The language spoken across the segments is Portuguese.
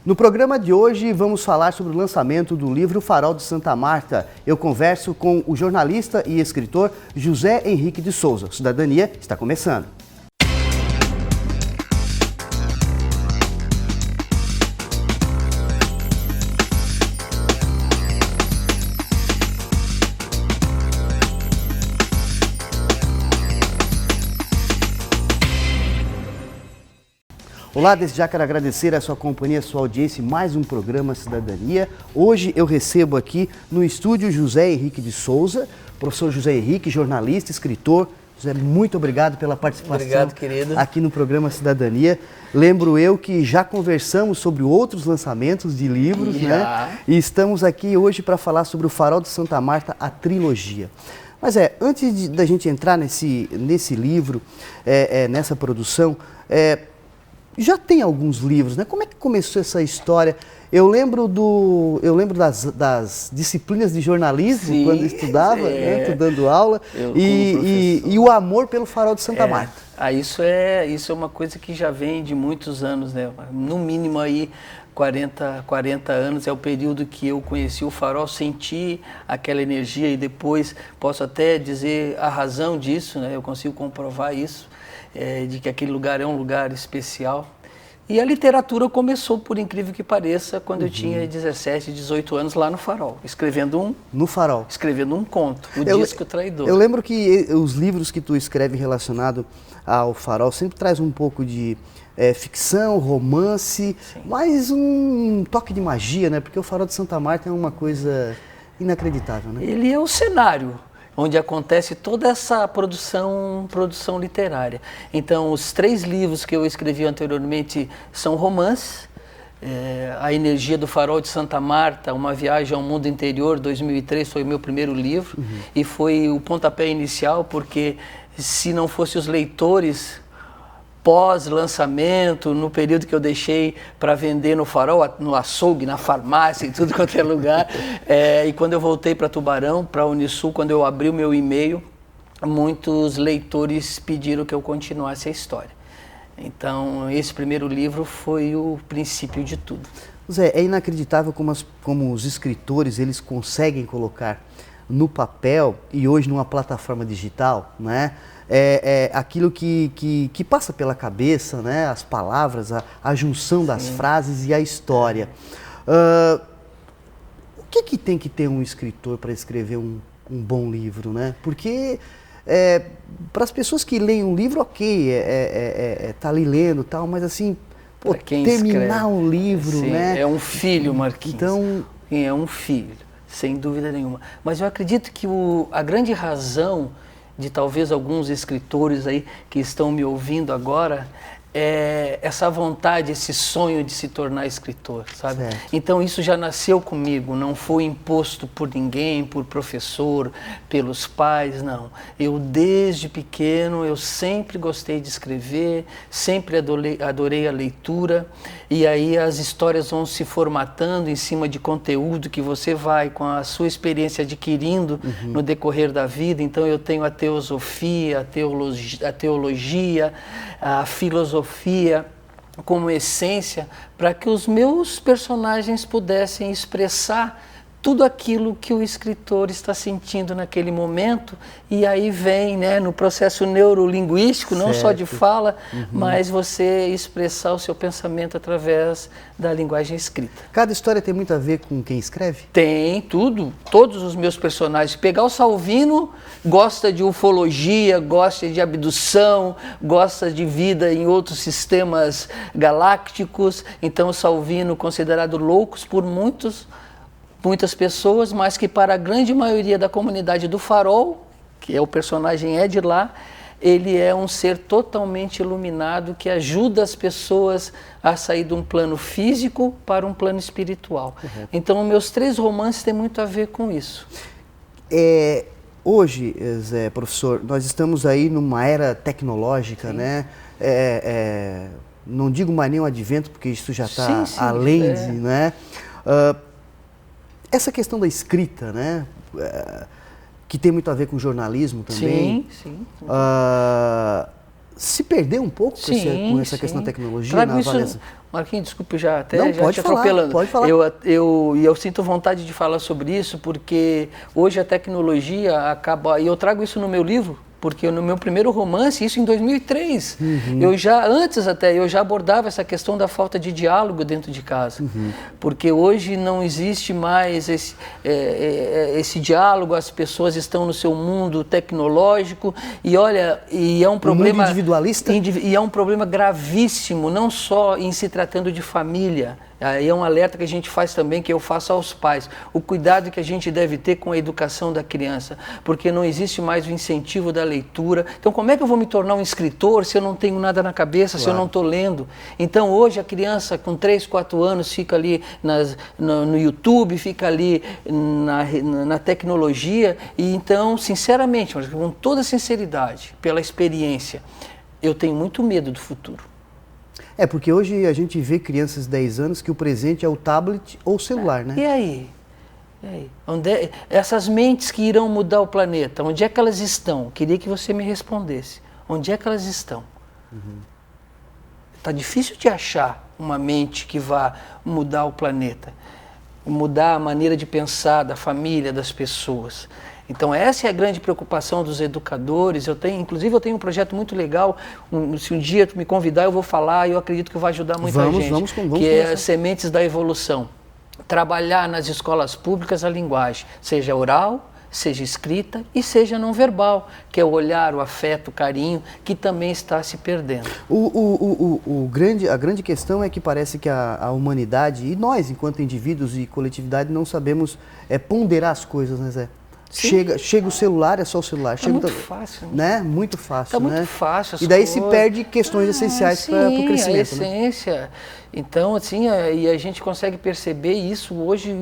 No programa de hoje vamos falar sobre o lançamento do livro Farol de Santa Marta. Eu converso com o jornalista e escritor José Henrique de Souza. Cidadania está começando. Olá, desde já quero agradecer a sua companhia, a sua audiência em mais um programa Cidadania. Hoje eu recebo aqui no estúdio José Henrique de Souza, professor José Henrique, jornalista, escritor. José, muito obrigado pela participação. Obrigado, querido. Aqui no programa Cidadania. Lembro eu que já conversamos sobre outros lançamentos de livros, né? E estamos aqui hoje para falar sobre o Farol de Santa Marta, a trilogia. Mas antes da gente entrar nesse livro, nessa produção, já tem alguns livros, né? Como é que começou essa história? Eu lembro das disciplinas de jornalismo, sim, quando eu estudava, né? Tô dando aula, e o amor pelo Farol de Santa Marta. Isso é uma coisa que já vem de muitos anos, né? No mínimo aí 40 anos é o período que eu conheci o Farol, senti aquela energia e depois posso até dizer a razão disso, né? Eu consigo comprovar isso. De que aquele lugar é um lugar especial. E a literatura começou, por incrível que pareça, quando eu tinha 17, 18 anos lá no Farol, escrevendo um conto, o Disco Traidor. Eu lembro que os livros que tu escreve relacionado ao Farol sempre traz um pouco de ficção, romance, sim, mas um toque de magia, né? Porque o Farol de Santa Marta é uma coisa inacreditável, né? Ele é o cenário onde acontece toda essa produção literária. Então, os 3 livros que eu escrevi anteriormente são romances. A Energia do Farol de Santa Marta, Uma Viagem ao Mundo Interior, 2003, foi o meu primeiro livro. E foi o pontapé inicial, porque se não fossem os leitores pós-lançamento, no período que eu deixei para vender no Farol, no açougue, na farmácia, em tudo quanto é lugar. E quando eu voltei para Tubarão, para a Unisul, quando eu abri o meu e-mail, muitos leitores pediram que eu continuasse a história. Então, esse primeiro livro foi o princípio de tudo. Zé, é inacreditável como os escritores eles conseguem colocar no papel e hoje numa plataforma digital, né? Aquilo que passa pela cabeça, né? As palavras, a junção das frases e a história. O que tem que ter um escritor para escrever um bom livro, né? Porque para as pessoas que leem um livro, ok, tá ali lendo tal, mas assim, pô, terminar um livro, sim, né? É um filho, Marquinhos. Então, é um filho, sem dúvida nenhuma. Mas eu acredito que a grande razão de talvez alguns escritores aí que estão me ouvindo agora, essa vontade, esse sonho de se tornar escritor, sabe? Certo. Então isso já nasceu comigo, não foi imposto por ninguém, por professor, pelos pais, não. Eu desde pequeno, eu sempre gostei de escrever, sempre adorei a leitura, e aí as histórias vão se formatando em cima de conteúdo que você vai, com a sua experiência, adquirindo no decorrer da vida. Então eu tenho a teosofia, a teologia, a filosofia como essência para que os meus personagens pudessem expressar tudo aquilo que o escritor está sentindo naquele momento, e aí vem, né, no processo neurolinguístico, não só de fala, mas você expressar o seu pensamento através da linguagem escrita. Cada história tem muito a ver com quem escreve? Tem, tudo. Todos os meus personagens. Pegar o Salvino, gosta de ufologia, gosta de abdução, gosta de vida em outros sistemas galácticos. Então o Salvino, considerado loucos por muitas pessoas, mas que para a grande maioria da comunidade do Farol, que é o personagem de lá, ele é um ser totalmente iluminado que ajuda as pessoas a sair de um plano físico para um plano espiritual. Então, meus 3 romances têm muito a ver com isso. Hoje, Zé, professor, nós estamos aí numa era tecnológica, né? Não digo mais nem o advento, porque isso já está além de, né? Essa questão da escrita, né? Que tem muito a ver com jornalismo também. Sim. se perdeu um pouco com essa questão da tecnologia na avaliação? Marquinhos, desculpe, já pode te falar, atropelando. Pode falar. Eu sinto vontade de falar sobre isso, porque hoje a tecnologia acaba... E eu trago isso no meu livro, porque no meu primeiro romance, isso em 2003, eu já abordava essa questão da falta de diálogo dentro de casa. Porque hoje não existe mais esse diálogo, as pessoas estão no seu mundo tecnológico e olha, e é um problema... mundo individualista? E é um problema gravíssimo, não só em se tratando de família. Aí é um alerta que a gente faz também, que eu faço aos pais. O cuidado que a gente deve ter com a educação da criança, porque não existe mais o incentivo da leitura. Então, como é que eu vou me tornar um escritor se eu não tenho nada na cabeça, se eu não estou lendo? Então, hoje a criança com 3, 4 anos fica ali no YouTube, fica ali na tecnologia. E então, sinceramente, mas com toda sinceridade, pela experiência, eu tenho muito medo do futuro. Porque hoje a gente vê crianças de 10 anos que o presente é o tablet ou o celular, né? E aí? Essas mentes que irão mudar o planeta, onde é que elas estão? Queria que você me respondesse. Onde é que elas estão? Está difícil de achar uma mente que vá mudar o planeta, mudar a maneira de pensar da família, das pessoas. Então essa é a grande preocupação dos educadores. Inclusive eu tenho um projeto muito legal, se um dia tu me convidar eu vou falar e eu acredito que vai ajudar muita gente, vamos que é Sementes da Evolução. Trabalhar nas escolas públicas a linguagem, seja oral, seja escrita e seja não verbal, que é o olhar, o afeto, o carinho, que também está se perdendo. A grande questão é que parece que a humanidade, e nós enquanto indivíduos e coletividade, não sabemos ponderar as coisas, né, Zé? Chega o celular, é só o celular. Está muito fácil. Né? Muito fácil. Está muito fácil. E daí se perde questões essenciais para o crescimento. A essência. Né? Então, assim, e a gente consegue perceber isso hoje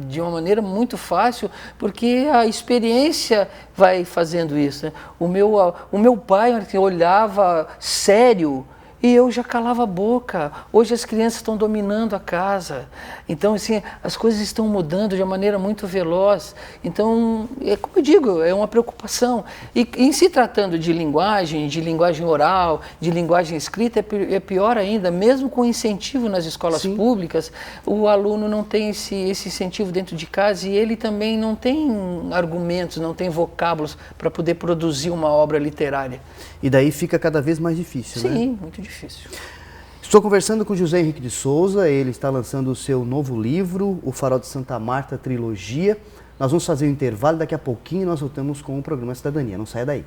de uma maneira muito fácil, porque a experiência vai fazendo isso. Né? O meu pai olhava sério, e eu já calava a boca. Hoje as crianças estão dominando a casa. Então, assim, as coisas estão mudando de uma maneira muito veloz. Então, como eu digo, é uma preocupação. E em se tratando de linguagem oral, de linguagem escrita, é pior ainda. Mesmo com incentivo nas escolas públicas, o aluno não tem esse incentivo dentro de casa e ele também não tem argumentos, não tem vocábulos para poder produzir uma obra literária. E daí fica cada vez mais difícil, né? Sim, muito difícil. Estou conversando com José Henrique de Souza, ele está lançando o seu novo livro, O Farol de Santa Marta, Trilogia. Nós vamos fazer um intervalo, daqui a pouquinho nós voltamos com o programa Cidadania. Não saia daí.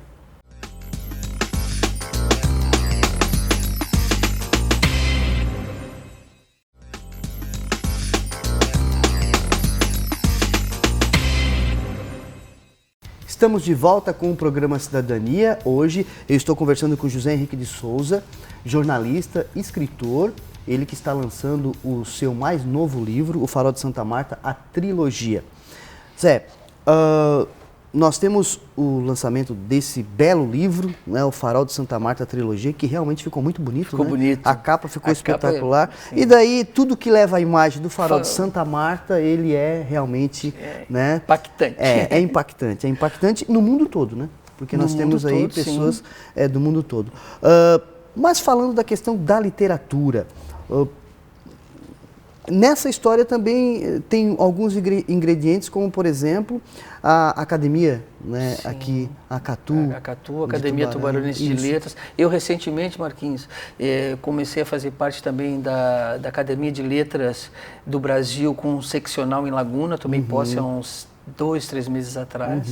Estamos de volta com o programa Cidadania. Hoje eu estou conversando com José Henrique de Souza, jornalista, escritor, ele que está lançando o seu mais novo livro, O Farol de Santa Marta, a Trilogia. Zé, nós temos o lançamento desse belo livro, né, O Farol de Santa Marta, a Trilogia, que realmente ficou muito bonito. Ficou bonito. A capa ficou espetacular. E daí, tudo que leva a imagem do Farol de Santa Marta, ele é realmente... né, impactante. É impactante. É impactante no mundo todo, né? Porque nós temos aí pessoas do mundo todo. Mas falando da questão da literatura... nessa história também tem alguns ingredientes, como, por exemplo, a academia, né, aqui, a Catu. A Catu, Academia Tubaronense de Letras. Eu, recentemente, Marquinhos, comecei a fazer parte também da Academia de Letras do Brasil, com um seccional em Laguna, tomei posse há uns 2, 3 meses atrás.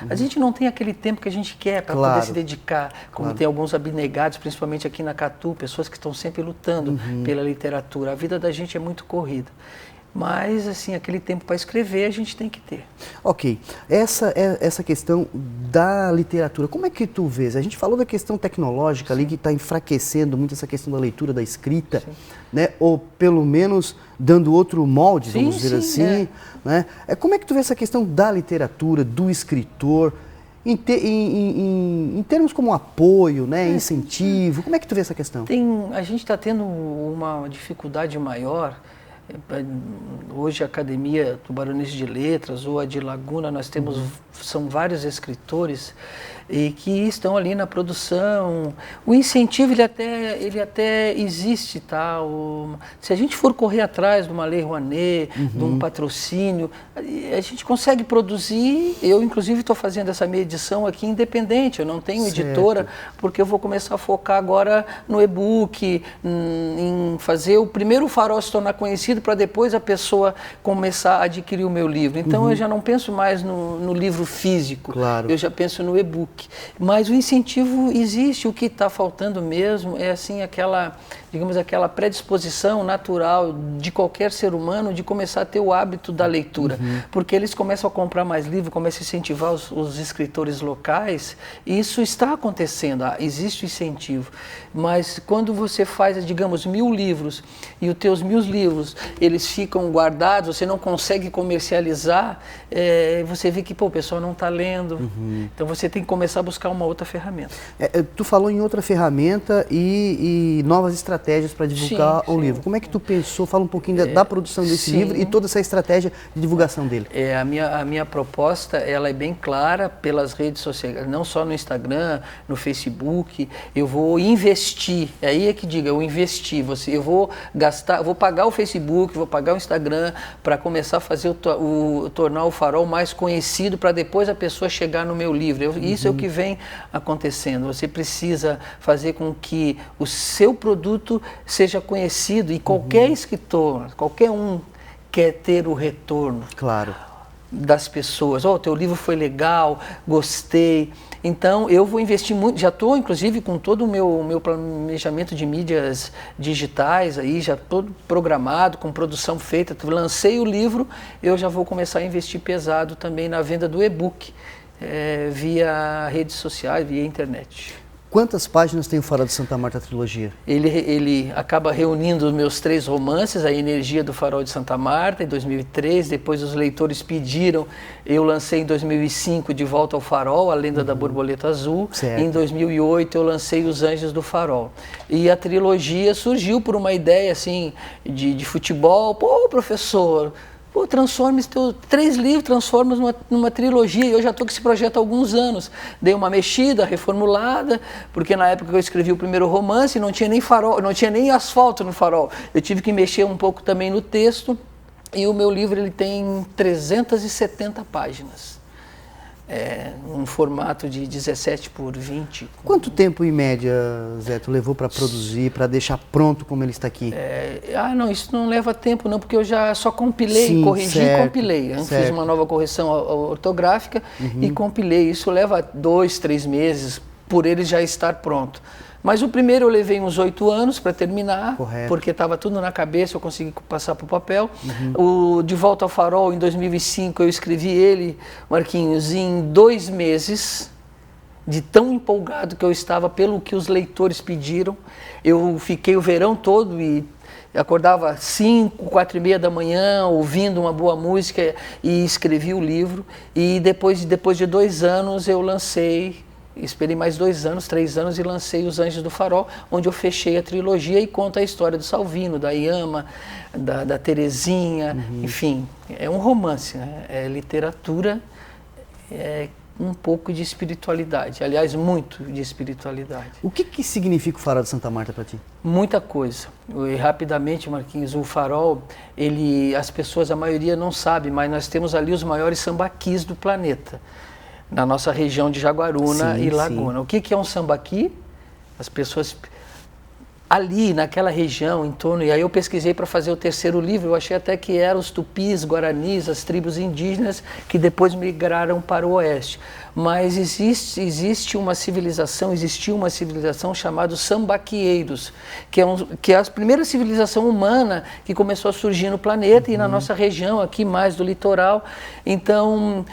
A gente não tem aquele tempo que a gente quer para poder se dedicar, como tem alguns abnegados, principalmente aqui na Catu, pessoas que estão sempre lutando pela literatura. A vida da gente é muito corrida. Mas, assim, aquele tempo para escrever a gente tem que ter. Ok. Essa questão da literatura, como é que tu vês? A gente falou da questão tecnológica ali, que está enfraquecendo muito essa questão da leitura, da escrita, né? Ou pelo menos dando outro molde, vamos dizer assim. Né? Como é que tu vê essa questão da literatura, do escritor, em termos como apoio, né? Incentivo? Como é que tu vê essa questão? A gente está tendo uma dificuldade maior. Hoje a Academia Tubaronense de Letras ou a de Laguna, nós temos são vários escritores e que estão ali na produção. O incentivo ele até existe, tá? Se a gente for correr atrás de uma lei Rouanet, de um patrocínio, a gente consegue produzir. Eu inclusive estou fazendo essa minha edição aqui independente, eu não tenho editora, porque eu vou começar a focar agora no e-book, em fazer o primeiro farol se tornar conhecido para depois a pessoa começar a adquirir o meu livro. Então eu já não penso mais no livro físico, eu já penso no e-book. Mas o incentivo existe, o que está faltando mesmo é assim aquela predisposição natural de qualquer ser humano de começar a ter o hábito da leitura, porque eles começam a comprar mais livros, começam a incentivar os escritores locais, e isso está acontecendo, existe o incentivo. Mas quando você faz, digamos, 1000 livros e os teus 1000 livros eles ficam guardados, você não consegue comercializar, você vê que o pessoal não está lendo. Então você tem que começar a buscar uma outra ferramenta. Tu falou em outra ferramenta e novas estratégias para divulgar o livro. Como é que tu pensou? Fala um pouquinho da produção desse livro e toda essa estratégia de divulgação dele. A minha proposta ela é bem clara pelas redes sociais, não só no Instagram, no Facebook. Eu vou investir, aí é que diga, eu investi. Eu vou gastar, vou pagar o Facebook, vou pagar o Instagram para começar a fazer tornar o Farol mais conhecido para depois a pessoa chegar no meu livro. Isso é o que vem acontecendo. Você precisa fazer com que o seu produto seja conhecido e qualquer escritor, qualquer um quer ter o retorno das pessoas. Teu livro foi legal, gostei. Então eu vou investir muito, já estou inclusive com todo o meu planejamento de mídias digitais aí, já todo programado, com produção feita, lancei o livro, eu já vou começar a investir pesado também na venda do e-book, via redes sociais, via internet. Quantas páginas tem o Farol de Santa Marta, a trilogia? Ele acaba reunindo os meus 3 romances, A Energia do Farol de Santa Marta, em 2003, depois os leitores pediram, eu lancei em 2005 De Volta ao Farol, A Lenda da Borboleta Azul, em 2008 eu lancei Os Anjos do Farol. E a trilogia surgiu por uma ideia assim, de futebol. Professor, transforme os teus 3 livros, transforma numa trilogia. E eu já estou com esse projeto há alguns anos. Dei uma mexida, reformulada, porque na época que eu escrevi o primeiro romance não tinha nem farol, não tinha nem asfalto no farol. Eu tive que mexer um pouco também no texto. E o meu livro ele tem 370 páginas. Um formato de 17 por 20. Quanto tempo, em média, Zé, tu levou para produzir, para deixar pronto como ele está aqui? Não, isso não leva tempo não, porque eu já só compilei, corrigi e compilei. Eu fiz uma nova correção ortográfica e compilei. Isso leva 2, 3 meses por ele já estar pronto. Mas o primeiro eu levei uns 8 anos para terminar, porque estava tudo na cabeça, eu consegui passar para o papel. O De Volta ao Farol, em 2005, eu escrevi ele, Marquinhos, em 2 meses, de tão empolgado que eu estava pelo que os leitores pediram. Eu fiquei o verão todo e acordava 5, 4h30 da manhã, ouvindo uma boa música e escrevi o livro. E depois de 2 anos eu lancei. Esperei mais 2 anos, 3 anos e lancei Os Anjos do Farol, onde eu fechei a trilogia e conta a história do Salvino, da Iama, da Terezinha, enfim, é um romance, né? É literatura, um pouco de espiritualidade, aliás, muito de espiritualidade. O que significa o Farol de Santa Marta para ti? Muita coisa. E, rapidamente, Marquinhos, o Farol, as pessoas, a maioria não sabe, mas nós temos ali os maiores sambaquis do planeta. Na nossa região de Jaguaruna e Laguna. O que é um sambaqui? As pessoas ali naquela região, em torno, e aí eu pesquisei para fazer o 3º livro, eu achei até que eram os tupis, guaranis, as tribos indígenas que depois migraram para o oeste. Mas existiu uma civilização chamada sambaquieiros, que é a primeira civilização humana que começou a surgir no planeta e na nossa região, aqui mais do litoral. Então,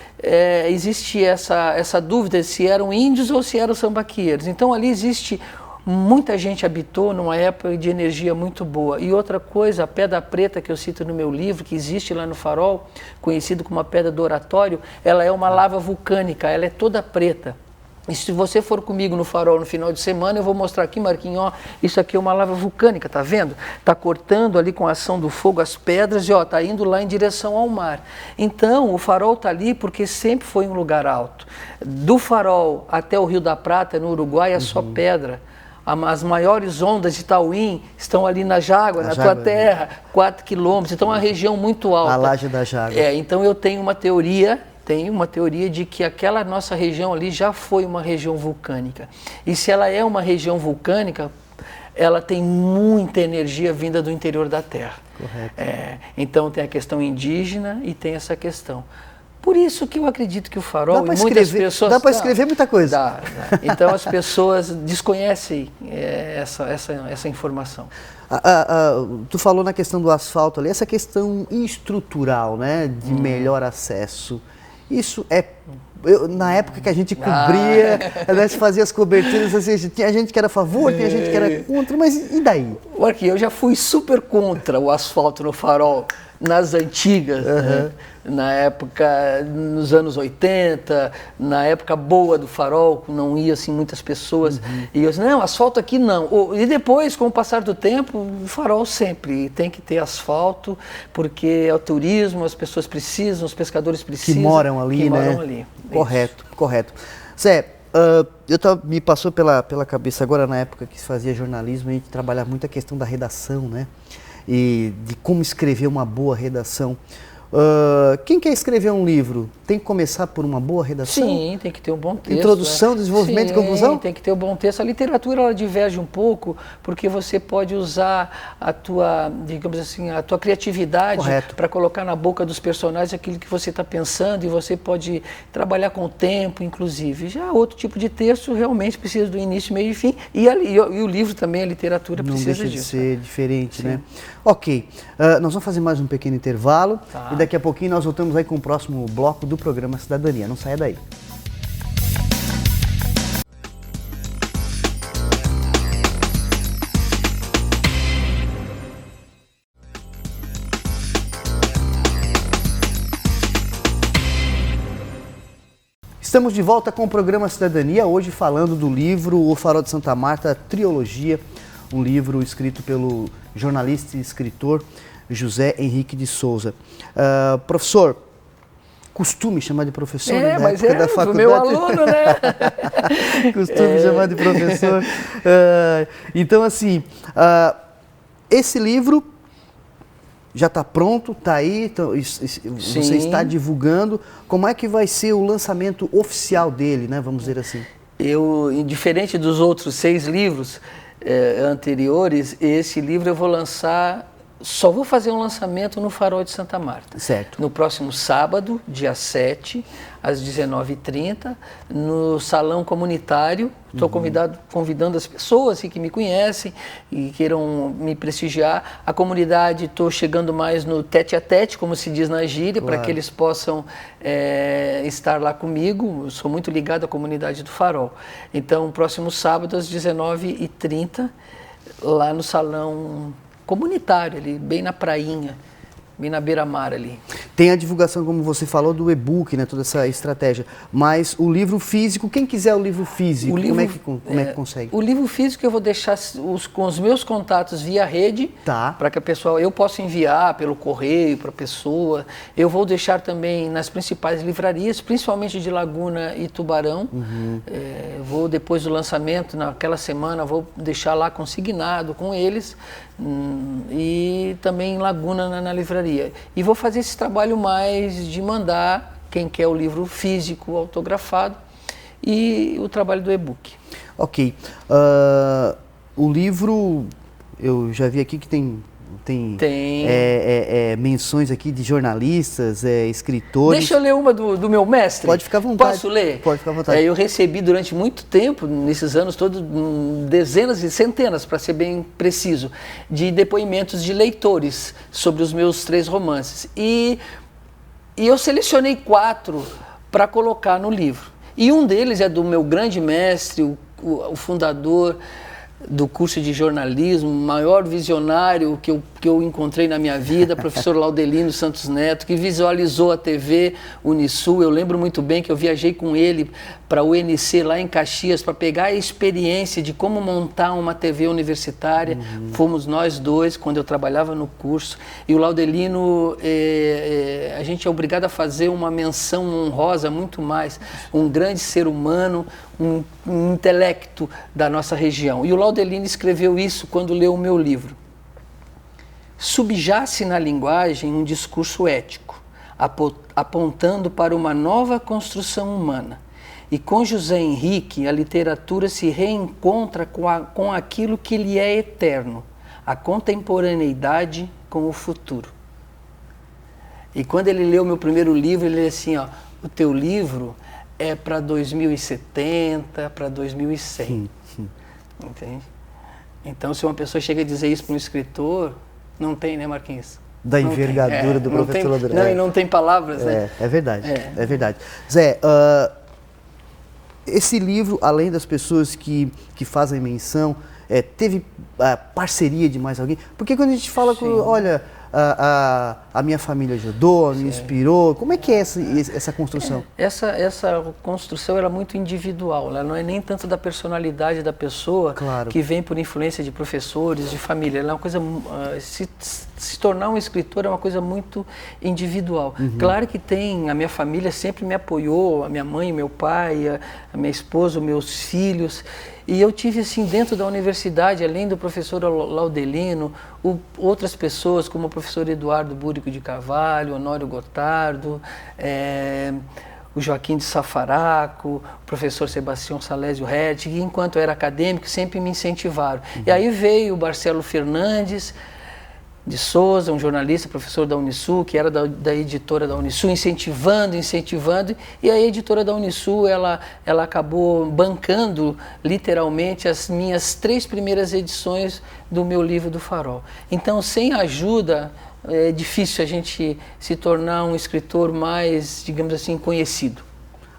existe essa dúvida se eram índios ou se eram sambaquieiros. Então, ali existe... Muita gente habitou numa época de energia muito boa. E outra coisa, a pedra preta que eu cito no meu livro, que existe lá no Farol, conhecido como a pedra do oratório, ela é uma lava vulcânica, ela é toda preta. E se você for comigo no Farol no final de semana, eu vou mostrar aqui, Marquinhos, ó, isso aqui é uma lava vulcânica, tá vendo? Tá cortando ali com a ação do fogo as pedras e ó, tá indo lá em direção ao mar. Então, o Farol tá ali porque sempre foi um lugar alto. Do Farol até o Rio da Prata, no Uruguai, é só pedra. As maiores ondas de Tauim estão ali na Jágua, na tua terra, 4 quilômetros. Então, é uma região muito alta. A laje da Jágua. Então eu tenho uma teoria de que aquela nossa região ali já foi uma região vulcânica. E se ela é uma região vulcânica, ela tem muita energia vinda do interior da Terra. Correto. Então tem a questão indígena e tem essa questão. Por isso que eu acredito que o Farol e muitas pessoas... Dá para escrever muita coisa. Dá. Então as pessoas desconhecem essa informação. Tu falou na questão do asfalto ali, essa questão estrutural, né, de melhor acesso. Isso na época que a gente cobria, né, se fazia as coberturas, assim, tinha gente que era a favor, tinha gente que era contra, mas e daí? Marquinhos, eu já fui super contra o asfalto no Farol, nas antigas, né? Na época, nos anos 80, na época boa do Farol, não ia assim muitas pessoas, e eu disse, não, asfalto aqui não. E depois, com o passar do tempo, o Farol sempre tem que ter asfalto, porque é o turismo, as pessoas precisam, os pescadores precisam. Que moram ali, né? Moram ali. Correto, correto. Zé, me passou pela cabeça agora, na época que se fazia jornalismo, a gente trabalhava muito a questão da redação, né? E de como escrever uma boa redação. Quem quer escrever um livro tem que começar por uma boa redação? Sim, tem que ter um bom texto. Introdução, desenvolvimento e conclusão? Tem que ter um bom texto. A literatura ela diverge um pouco porque você pode usar a tua, digamos assim, a tua criatividade para colocar na boca dos personagens aquilo que você está pensando e você pode trabalhar com o tempo, inclusive. Já outro tipo de texto realmente precisa do início, meio e fim e o livro também, a literatura precisa disso. Não deixa de ser diferente, né? Ok, nós vamos fazer mais um pequeno intervalo. E daqui a pouquinho nós voltamos aí com o próximo bloco do programa Cidadania. Não saia daí. Estamos de volta com o programa Cidadania, hoje falando do livro O Farol de Santa Marta, Trilogia, um livro escrito pelo jornalista e escritor José Henrique de Souza. Professor, costume chamar de professor, né? Mas da faculdade. Meu aluno, né? Costume chamar de professor. Então, assim, esse livro já está pronto, está aí, então, você está divulgando. Como é que vai ser o lançamento oficial dele, né? Vamos dizer assim. Diferente dos outros 6 livros anteriores, esse livro eu vou lançar... Só vou fazer um lançamento no Farol de Santa Marta. Certo. No próximo sábado, dia 7, às 19h30, no Salão Comunitário. Estou convidando as pessoas que me conhecem e queiram me prestigiar. A comunidade, estou chegando mais no tete-a-tete, como se diz na gíria, para que eles possam estar lá comigo. Eu sou muito ligado à comunidade do Farol. Então, próximo sábado, às 19h30, lá no Salão Comunitário, ali, bem na prainha, bem na beira-mar ali. Tem a divulgação, como você falou, do e-book, né, toda essa estratégia. Mas o livro físico, quem quiser o livro físico, como é que consegue? O livro físico eu vou deixar com os meus contatos via rede, para que a pessoa, eu possa enviar pelo correio para a pessoa. Eu vou deixar também nas principais livrarias, principalmente de Laguna e Tubarão. Vou, depois do lançamento, naquela semana, vou deixar lá consignado com eles. E também em Laguna na livraria. E vou fazer esse trabalho mais de mandar quem quer o livro físico autografado e o trabalho do e-book. Ok. O livro, eu já vi aqui que tem menções aqui de jornalistas, escritores. Deixa eu ler uma do meu mestre. Pode ficar à vontade. Posso ler? Pode ficar à vontade. Eu recebi durante muito tempo, nesses anos todos, dezenas e centenas, para ser bem preciso, de depoimentos de leitores sobre os meus 3 romances. E eu selecionei 4 para colocar no livro. E um deles é do meu grande mestre, o fundador do curso de jornalismo, o maior visionário que eu que eu encontrei na minha vida, professor Laudelino Santos Neto, que visualizou a TV Unisul. Eu lembro muito bem que eu viajei com ele para o UNC lá em Caxias para pegar a experiência de como montar uma TV universitária. Fomos nós dois, quando eu trabalhava no curso. E o Laudelino, a gente é obrigado a fazer uma menção honrosa, muito mais. Um grande ser humano, um intelecto da nossa região. E o Laudelino escreveu isso quando leu o meu livro. Subjace na linguagem um discurso ético, apontando para uma nova construção humana. E com José Henrique, a literatura se reencontra com aquilo que lhe é eterno, a contemporaneidade com o futuro. E quando ele leu meu primeiro livro, ele disse assim, ó, o teu livro é para 2070, para 2100. Entende? Então, se uma pessoa chega a dizer isso para um escritor, não tem, né, Marquinhos? Da envergadura do professor Laudelino. Não, e não tem palavras, né? É verdade, é verdade. Zé, esse livro, além das pessoas que fazem menção, teve parceria de mais alguém? Porque quando a gente fala, olha, a minha família ajudou, me inspirou, como é que é essa construção? Essa construção era muito individual, ela não é nem tanto da personalidade da pessoa, claro, que vem por influência de professores, de família. Ela é uma coisa, se tornar um escritor é uma coisa muito individual. Claro que a minha família sempre me apoiou, a minha mãe, meu pai, a minha esposa, os meus filhos. E eu tive, assim, dentro da universidade, além do professor Laudelino, outras pessoas, como o professor Eduardo Búrico de Carvalho, Honório Gotardo, o Joaquim de Safaraco, o professor Sebastião Salésio Hertig, que enquanto eu era acadêmico sempre me incentivaram. E aí veio o Marcelo Fernandes de Souza, um jornalista, professor da Unisul, que era da editora da Unisul, incentivando, e a editora da Unisul, ela acabou bancando, literalmente, as minhas 3 primeiras edições do meu livro do Farol. Então, sem ajuda, é difícil a gente se tornar um escritor mais, digamos assim, conhecido.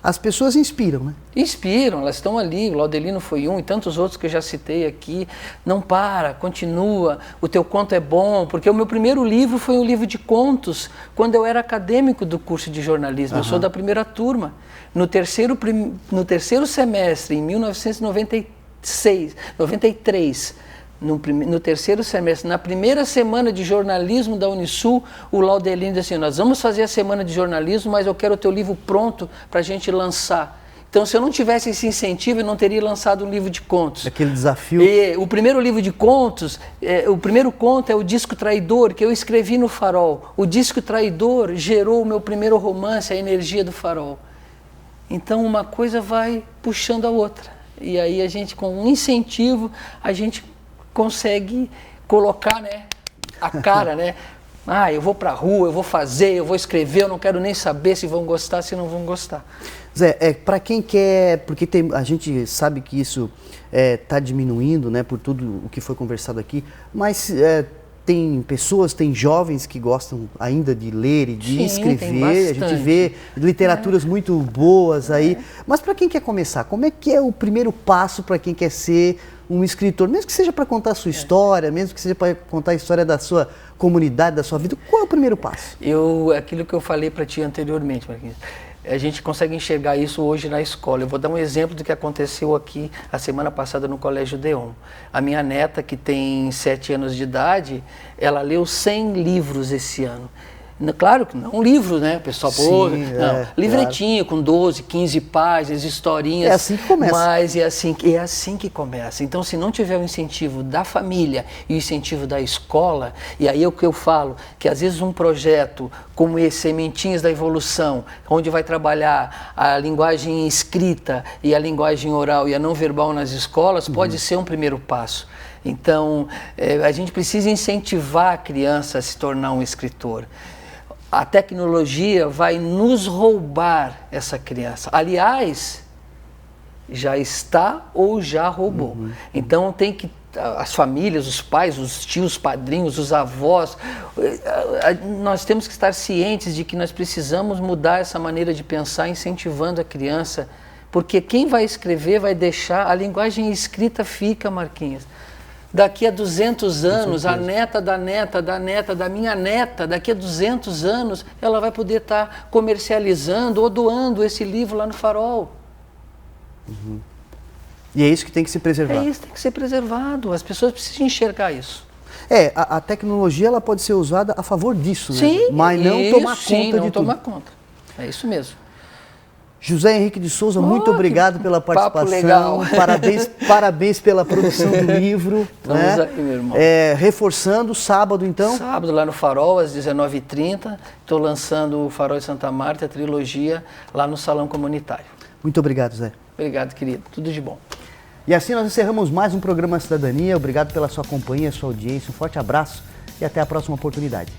As pessoas inspiram, né? Inspiram, elas estão ali, o Laudelino foi um e tantos outros que eu já citei aqui. Não para, continua, o teu conto é bom, porque o meu primeiro livro foi um livro de contos quando eu era acadêmico do curso de jornalismo, eu sou da primeira turma. No terceiro semestre, em 1993, no terceiro semestre, na primeira semana de jornalismo da Unisul, o Laudelino disse assim, nós vamos fazer a semana de jornalismo, mas eu quero o teu livro pronto para a gente lançar. Então, se eu não tivesse esse incentivo, eu não teria lançado um livro de contos. Aquele desafio. E o primeiro livro de contos, o primeiro conto é o Disco Traidor, que eu escrevi no Farol. O Disco Traidor gerou o meu primeiro romance, A Energia do Farol. Então, uma coisa vai puxando a outra. E aí, a gente, com um incentivo, a gente consegue colocar, né, a cara, né? Eu vou para a rua, eu vou fazer, eu vou escrever, eu não quero nem saber se vão gostar, se não vão gostar. Zé, para quem quer, porque a gente sabe que isso está diminuindo, né, por tudo o que foi conversado aqui, mas tem pessoas, tem jovens que gostam ainda de ler e de escrever, a gente vê literaturas muito boas aí, mas para quem quer começar, como é que é o primeiro passo para quem quer ser um escritor, mesmo que seja para contar a sua história, mesmo que seja para contar a história da sua comunidade, da sua vida, qual é o primeiro passo? Aquilo que eu falei para ti anteriormente, Marquinhos, a gente consegue enxergar isso hoje na escola. Eu vou dar um exemplo do que aconteceu aqui a semana passada no Colégio Deon. A minha neta, que tem 7 anos de idade, ela leu 100 livros esse ano. Claro que não livros, né, pessoal? Livretinho, claro, com 12, 15 páginas, historinhas. É assim que começa. Mas é assim que começa. Então, se não tiver o incentivo da família e o incentivo da escola, e aí é o que eu falo, que às vezes um projeto como esse, Sementinhas da Evolução, onde vai trabalhar a linguagem escrita e a linguagem oral e a não verbal nas escolas, pode ser um primeiro passo. Então, a gente precisa incentivar a criança a se tornar um escritor. A tecnologia vai nos roubar essa criança. Aliás, já está ou já roubou. Então tem que as famílias, os pais, os tios, padrinhos, os avós, nós temos que estar cientes de que nós precisamos mudar essa maneira de pensar, incentivando a criança, porque quem vai escrever vai deixar, a linguagem escrita fica, Marquinhos. Daqui a 200 anos, a neta da neta da neta da minha neta, daqui a 200 anos, ela vai poder estar comercializando ou doando esse livro lá no Farol. Uhum. E é isso que tem que ser preservado. É isso que tem que ser preservado. As pessoas precisam enxergar isso. A tecnologia ela pode ser usada a favor disso, né? Sim, mas não isso, tomar conta sim, não de tomar tudo. conta. É isso mesmo. José Henrique de Souza, muito obrigado pela participação. Papo legal. Parabéns pela produção do livro. Vamos né? aí, meu irmão. Reforçando, sábado então? Sábado lá no Farol, às 19h30. Estou lançando o Farol de Santa Marta, a trilogia, lá no Salão Comunitário. Muito obrigado, Zé. Obrigado, querido. Tudo de bom. E assim nós encerramos mais um programa Cidadania. Obrigado pela sua companhia, sua audiência. Um forte abraço e até a próxima oportunidade.